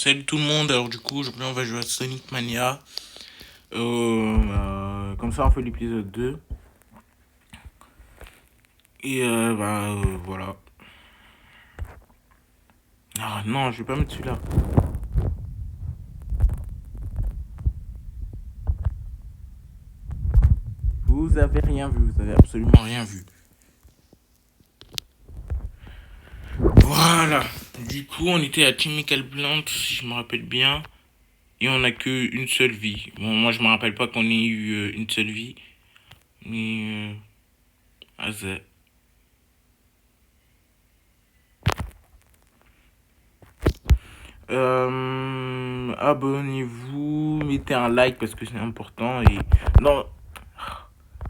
Salut tout le monde, alors du coup aujourd'hui on va jouer à Sonic Mania. Comme ça on fait l'épisode 2. Et voilà. Ah non, je vais pas mettre celui-là. Vous avez rien vu, vous avez absolument rien vu. Voilà. Du coup on était à Chemical Plant si je me rappelle bien. Et on a que une seule vie. Bon, moi je me rappelle pas qu'on ait eu une seule vie. Mais Azé. Abonnez-vous, mettez un like parce que c'est important et non,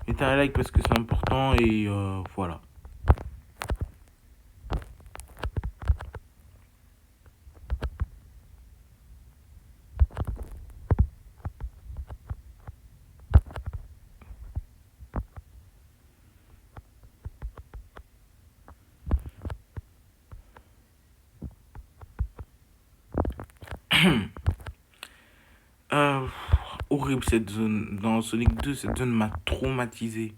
mettez un like parce que c'est important et voilà. Euh, Horrible cette zone. Dans Sonic 2, cette zone m'a traumatisé.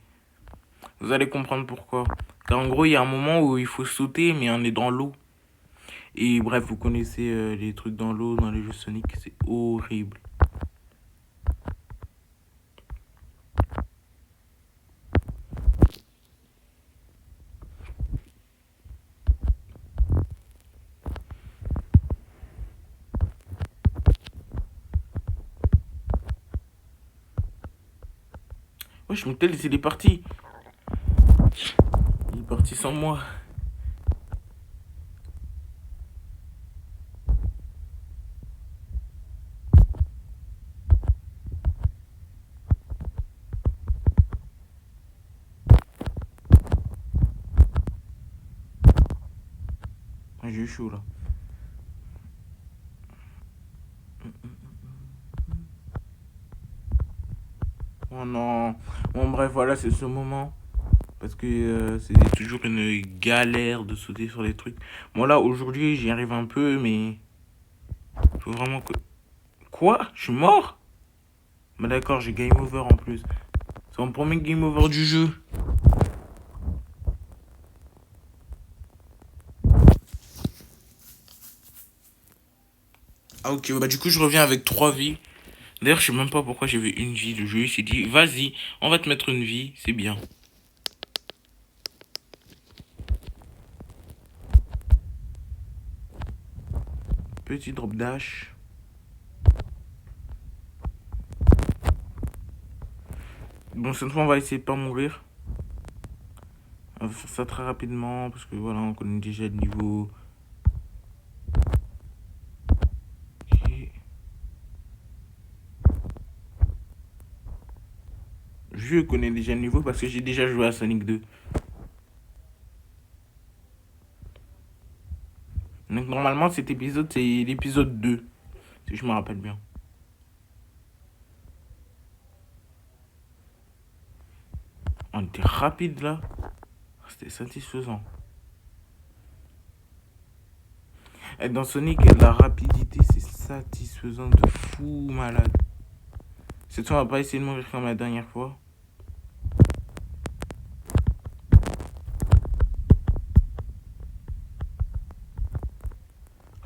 Vous allez comprendre pourquoi. Car en gros, il y a un moment où il faut sauter, mais on est dans l'eau. Et bref, vous connaissez les trucs dans l'eau, dans les jeux Sonic, c'est horrible. Wesh, mais tel, il est parti. Il est parti sans moi. J'ai eu chaud là. Oh non. Bon, bref, voilà, c'est ce moment. Parce que c'est toujours une galère de sauter sur les trucs. Bon, là, aujourd'hui, j'y arrive un peu, mais. Faut vraiment que. Quoi? Je suis mort? Bah, d'accord, j'ai game over en plus. C'est mon premier game over du jeu. Ah, ok, bah, du coup, je reviens avec 3 vies. D'ailleurs, je sais même pas pourquoi j'avais une vie. Le jeu, il s'est dit, vas-y, on va te mettre une vie, c'est bien. Petit drop dash. Bon, cette fois, on va essayer de pas mourir. On va faire ça très rapidement parce que voilà, on connaît déjà le niveau. Ok. Je connais déjà le niveau parce que j'ai déjà joué à Sonic 2. Donc normalement cet épisode c'est l'épisode 2, si je me rappelle bien. On était rapide là. C'était satisfaisant. Et dans Sonic, la rapidité c'est satisfaisant de fou malade. Cette fois on va pas essayer de mourir comme la dernière fois.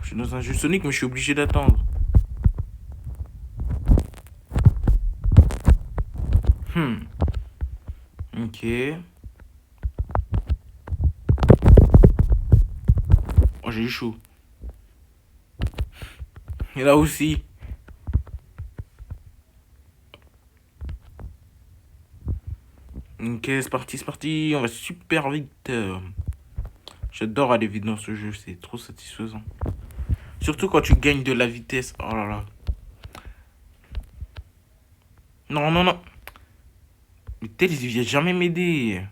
Je suis dans un jeu Sonic mais je suis obligé d'attendre. Ok. Oh j'ai eu chaud. Et là aussi. Ok, c'est parti, c'est parti. On va super vite. J'adore aller vite dans ce jeu, c'est trop satisfaisant. Surtout quand tu gagnes de la vitesse. Oh là là. Non, non, non. Mais tel, il vient jamais m'aider.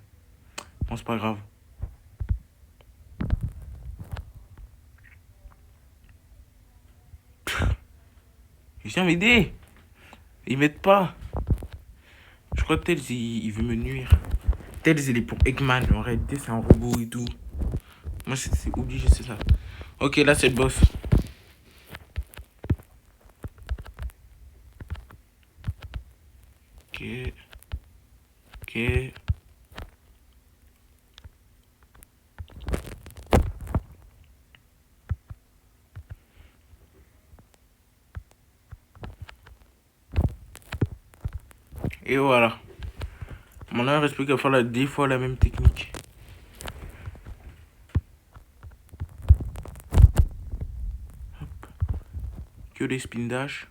Bon, c'est pas grave. Il vient m'aider. Ils m'aident pas. Je crois que Tails, il veut me nuire. Tails, il est pour Eggman. En réalité, c'est un robot et tout. Moi, c'est obligé, c'est ça. Ok, là, c'est le boss. Ok. Ok. Et voilà. Maintenant, il reste plus qu'à faire 10 fois la même technique. Que les spin dash.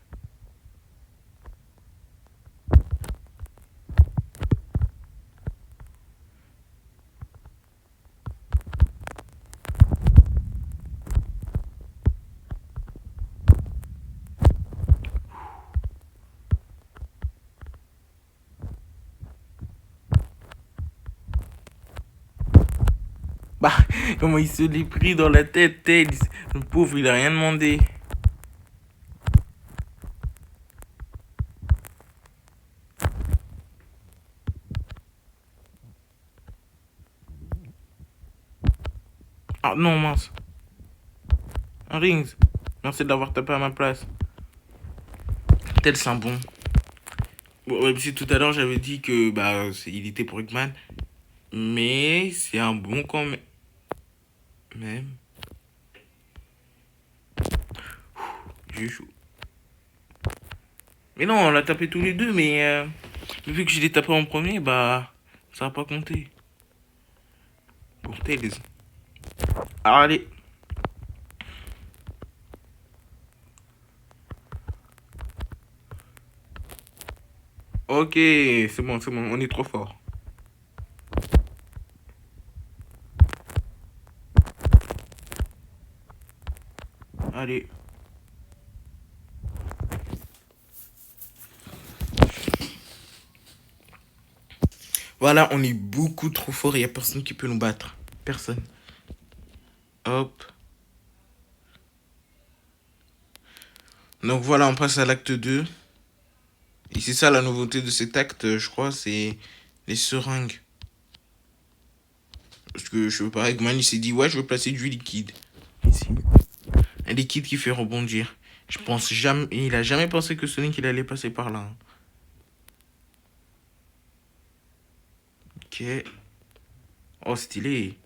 Bah, comment il se l'est pris dans la tête, Tails. Le pauvre, il a rien demandé. Ah non, mince. Rings, merci d'avoir tapé à ma place. Tel c'est un bon. Bon, même si tout à l'heure j'avais dit que bah il était pour Eggman, mais c'est un bon quand même. J'ai chaud. Mais non, on l'a tapé tous les deux, mais vu que je l'ai tapé en premier, bah ça va pas compter. Pour Tails. Alors, allez. Ok, c'est bon, on est trop fort. Allez. Voilà, on est beaucoup trop fort, il y a personne qui peut nous battre. Personne. Hop. Donc voilà, on passe à l'acte 2. Et c'est ça la nouveauté de cet acte, je crois, c'est les seringues. Parce que je veux pas, Eggman il s'est dit, ouais, je veux placer du liquide. Ici. Un liquide qui fait rebondir. Je pense jamais, il a jamais pensé que Sonic il allait passer par là. Ok. Oh, stylé.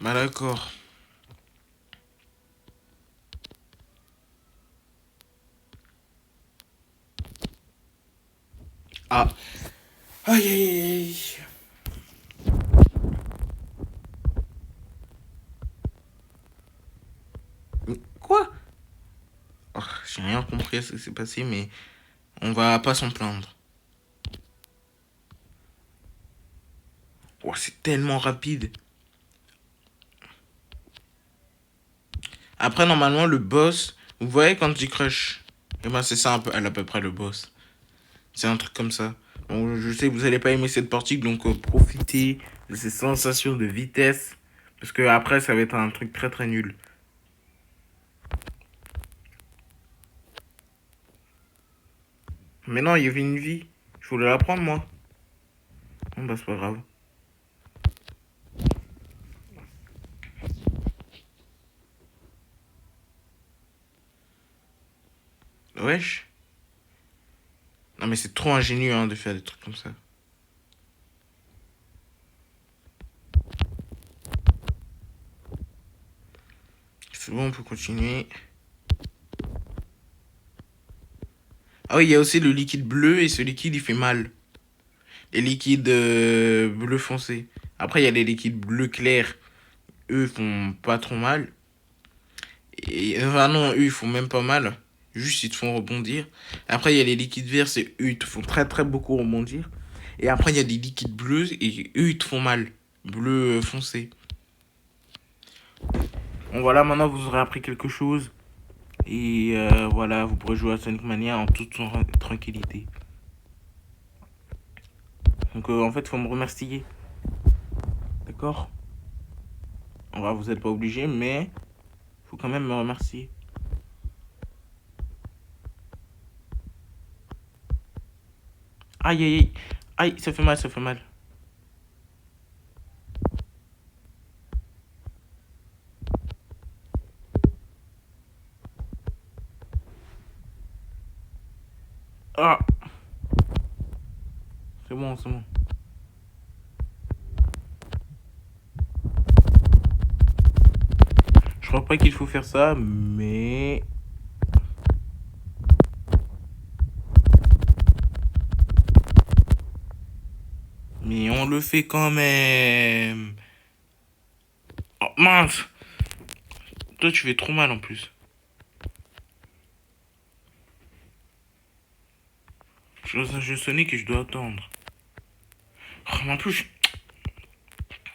Bah d'accord. Ah. Aïe aïe aïe. Quoi? Oh, j'ai rien compris à ce qui s'est passé, mais on va pas s'en plaindre. Oh, c'est tellement rapide. Après, normalement, le boss, vous voyez quand tu crush, et ben c'est ça un peu, à peu près le boss. C'est un truc comme ça. Bon, je sais que vous allez pas aimer cette partie, donc profitez de ces sensations de vitesse. Parce que après, ça va être un truc très très nul. Mais non, il y avait une vie. Je voulais la prendre, moi. Bon, bah, c'est pas grave. Wesh. Non, mais c'est trop ingénieux hein, de faire des trucs comme ça. C'est bon, on peut continuer. Ah oui, il y a aussi le liquide bleu et ce liquide il fait mal. Les liquides bleu foncé. Après, il y a les liquides bleu clair. Eux font pas trop mal. Et enfin, non, eux ils font même pas mal. Juste ils te font rebondir. Après, il y a les liquides verts, c'est eux ils te font très très beaucoup rebondir. Et après, il y a des liquides bleus et eux ils te font mal. Bleu foncé. Bon, voilà, maintenant vous aurez appris quelque chose. Et voilà, vous pourrez jouer à Sonic Mania en toute tranquillité. Donc en fait, il faut me remercier. D'accord? Vous n'êtes pas obligé, mais il faut quand même me remercier. Aïe, aïe, aïe. Aïe, ça fait mal, ça fait mal. Ah, c'est bon, c'est bon. Je crois pas qu'il faut faire ça, mais... Mais on le fait quand même. Oh mince. Toi, tu fais trop mal en plus. Je sonnais que je dois attendre. Oh, mais en plus,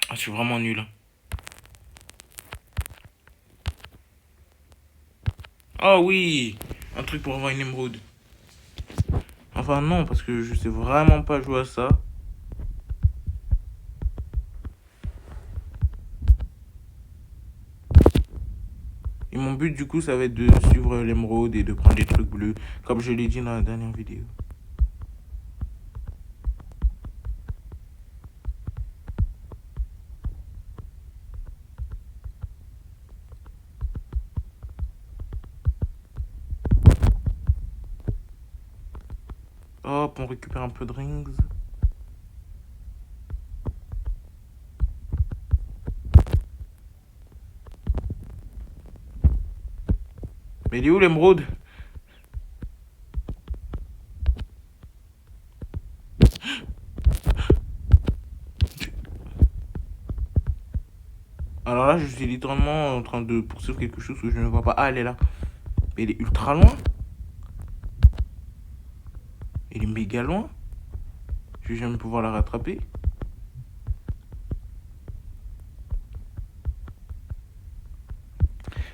ah, je suis vraiment nul, hein. Ah oui, un truc pour avoir une émeraude. Enfin non, parce que je sais vraiment pas jouer à ça. Et mon but du coup, ça va être de suivre l'émeraude et de prendre des trucs bleus, comme je l'ai dit dans la dernière vidéo. Hop, on récupère un peu de rings. Mais il est où l'émeraude? Alors là, je suis littéralement en train de poursuivre quelque chose que je ne vois pas. Ah, elle est là. Mais elle est ultra loin. Elle est méga loin. Je vais jamais pouvoir la rattraper.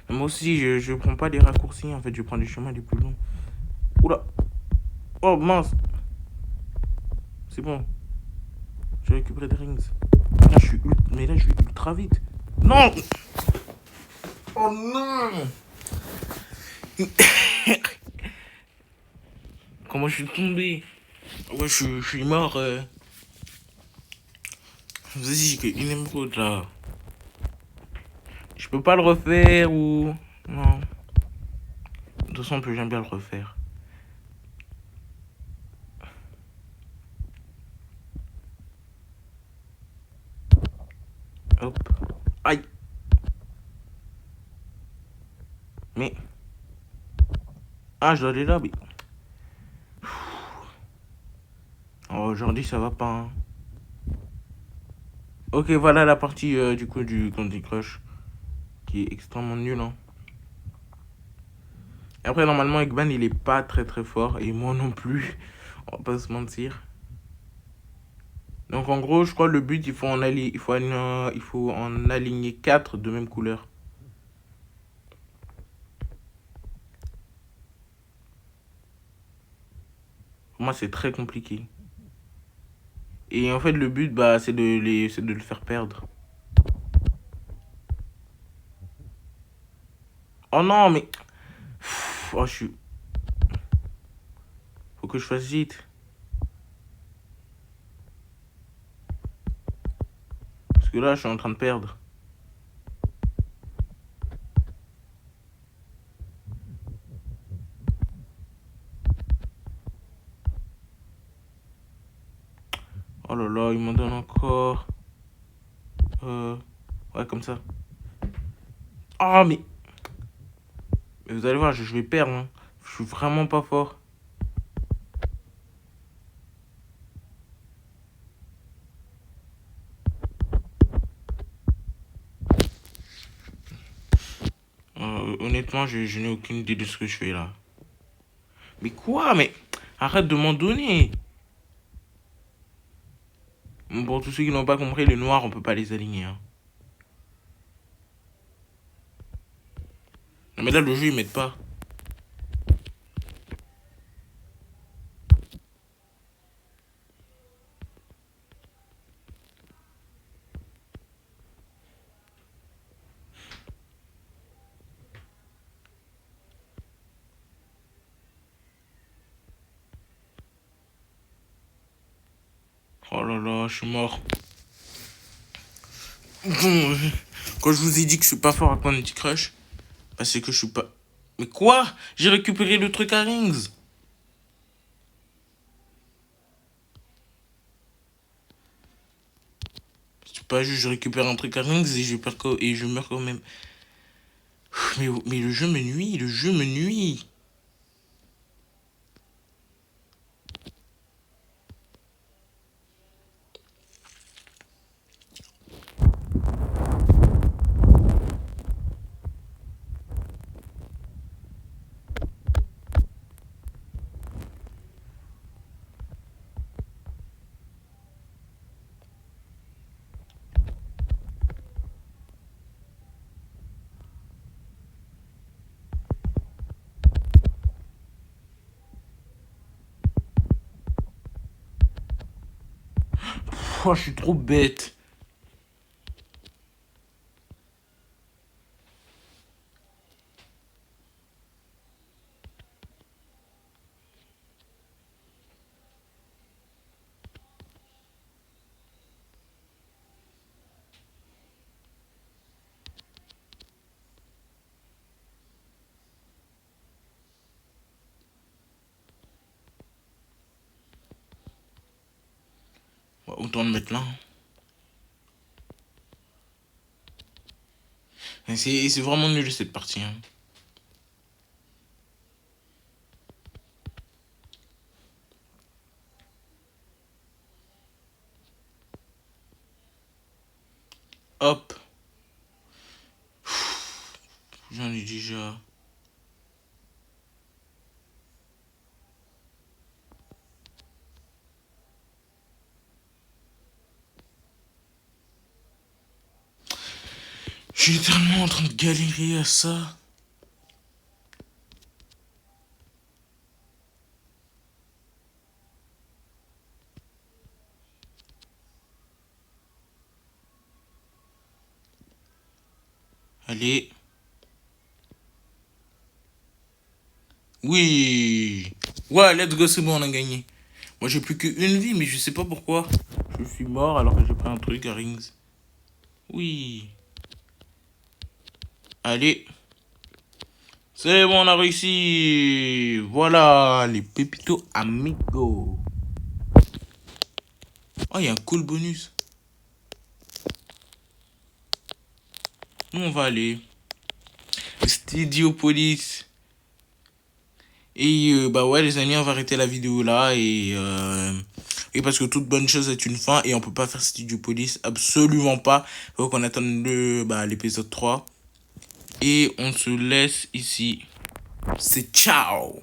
Moi aussi, je prends pas les raccourcis. En fait, je prends les chemins les plus longs. Oula. Oh mince. C'est bon. J'ai récupéré des rings. Là, mais là, je vais ultra vite. Non. Oh non. Comment je suis tombé? Ouais, je suis mort. Vas-y, j'ai une émeraude là. Je peux pas le refaire ou... Non. De toute façon, j'aime bien le refaire. Hop. Aïe. Mais... Ah, je dois aller là, mais... Oh, aujourd'hui, ça va pas, hein. Ok, voilà la partie du coup du Candy Crush. Qui est extrêmement nul, hein. Après, normalement, Eggman, il est pas très très fort. Et moi non plus. On va pas se mentir. Donc, en gros, je crois le but, il faut en aligner 4 de même couleur. Pour moi, c'est très compliqué. Et en fait, le but, bah, c'est de le faire perdre. Oh non, mais... Oh, je suis... Faut que je fasse vite. Parce que là, je suis en train de perdre. Oh là là, il m'en donne encore. Ouais, comme ça. Oh, mais vous allez voir, je vais perdre, hein. Je suis vraiment pas fort. Honnêtement, je n'ai aucune idée de ce que je fais là. Mais quoi? Mais arrête de m'en donner. Pour tous ceux qui n'ont pas compris, les noirs, on peut pas les aligner, hein. Non, mais là, le jeu, ils mettent pas. Oh là là, je suis mort. Bon, quand je vous ai dit que je suis pas fort à Candy Crush, bah c'est que je suis pas... Mais quoi? J'ai récupéré le truc à Rings. pas juste je récupère un truc à Rings et et je meurs quand même. Mais le jeu me nuit, le jeu me nuit. Oh, je suis trop bête. Ouais, autant le mettre là. C'est vraiment nul cette partie. Hein. Hop. J'en ai déjà. Je suis tellement en train de galérer à ça. Allez. Oui. Ouais, let's go, c'est bon, on a gagné. Moi, j'ai plus qu'une vie, mais je sais pas pourquoi. Je suis mort alors que j'ai pris un truc à Rings. Oui. Allez. C'est bon, on a réussi. Voilà, les Pepito Amigo. Oh, il y a un cool bonus. Nous, on va aller. Studiopolis. Et bah ouais, les amis, on va arrêter la vidéo là. Et parce que toute bonne chose est une fin. Et on peut pas faire Studiopolis. Absolument pas. Faut qu'on attende l'épisode 3. Et on se laisse ici. C'est ciao.